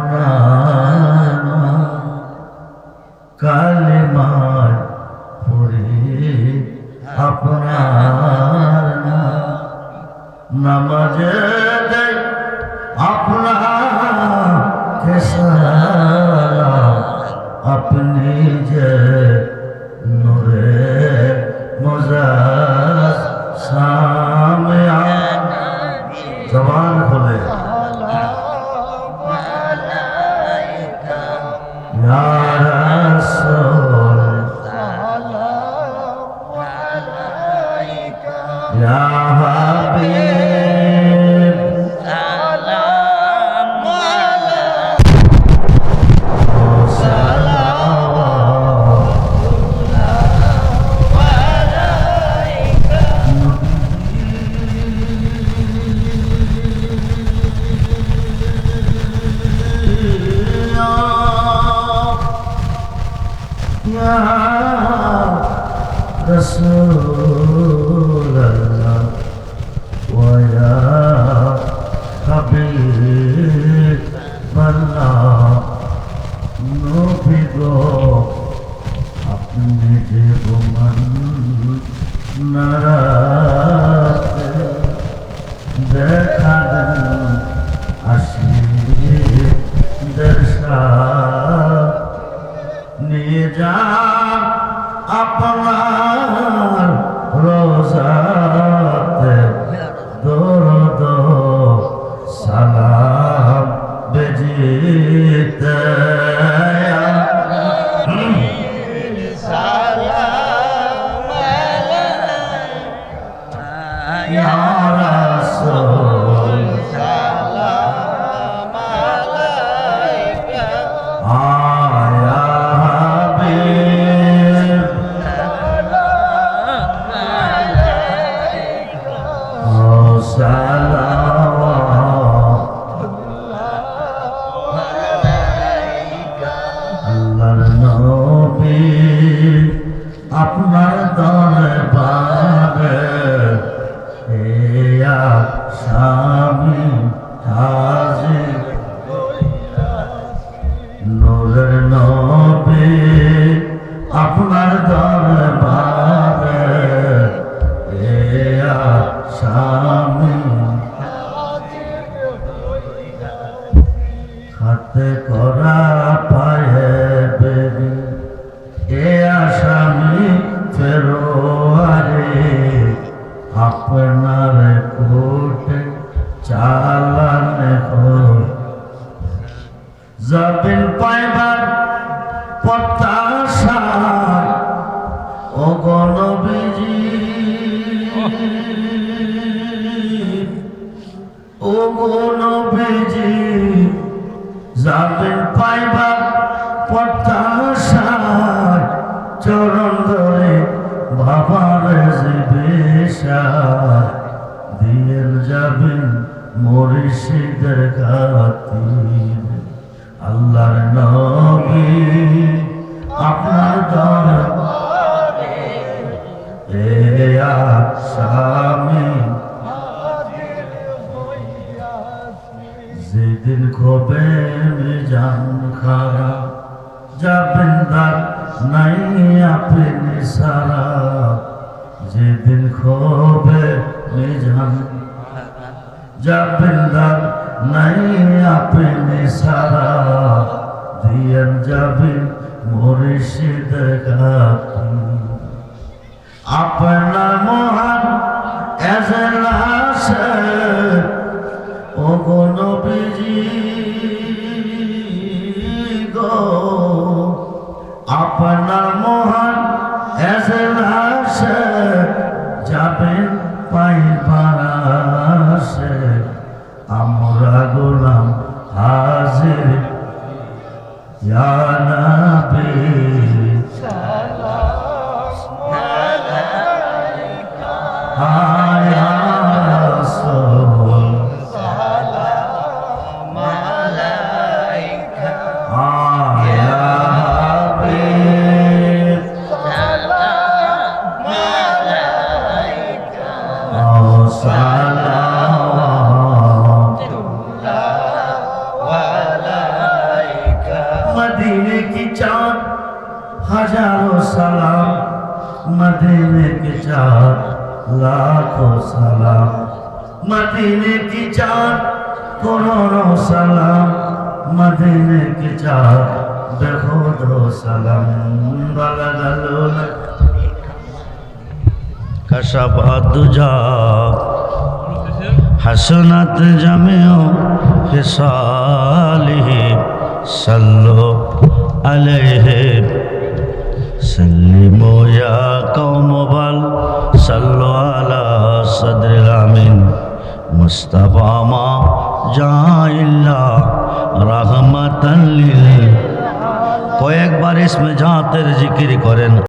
আপনার কালেমায় পড়ে আপনার নামাজে দেয় আপনাকে সালাম আপনি যে নূরে মুজাসসাম জবান খুলে ইয়া রাসূল ইয়া হাবিব সালাম Ya Rasulullah wa ya Habiballah Nabi go apne জীবন নারাতে দেখা দেন আসিয়ে দর্শা নিয়ে যান আপনার রোজাতে দরুদ সালাম বেজিতে সালাম আলাইকা ইয়া রাসূল সালাম আলাইকা আপনার দরবারে ইয়া স্বামী হাজির নূরের নবী আপনার দরবারে ইয়া স্বামী হাতে করা পায়ে বেরি এ আসামি ফেরোয়ারে আপনার কোটে চালানে যাবেন পাইবার প্রত্যাশা ও গণবিজি ও গণবিজি যাবেন পাইবার প্রত্যাশা চরণ ধরে বাবার জিবেশা দিয়ে যাবেন মুর্শিদের খাতির আল্লাহর নবী আপনার দরবারে ইয়া স্বামী যেদিন খোবে মিজান খারা যাবেন দার নাই আপনি সারা যেদিন খোবে মিজান যাবেন দার নাই আপনি সারা দিয়েন যাবেন মুর্শিদের খাতির আপনার মহান এজলাসে ও গো নবীজি গো আপনার মহান এজলাসে যাবেন পাইবাসে আমরা গোলাম হাজির ইয়া নবী সালাম আলাইকা ইয়া রাসূল সালাম আলাইকা ইয়া হাবিব সালাম আলাইকা সালাম मदीने की चाँद हजारों सलाम मदीने की चाँद लाखों सलाम मदीने की चाँद करोड़ों सलाम मदीने की चाँद बेखुदो सलाम बलगल कशफ दुजा हसनत जमियो हिसालिही सल्लो अलैहि सल्लिमो या कौम बल सल्लो अला सद्रिल आमीन मुस्तफा मा जाइल्ला रहमतन लिल কয়েকবার ইসমে জাতের জিকির করেন।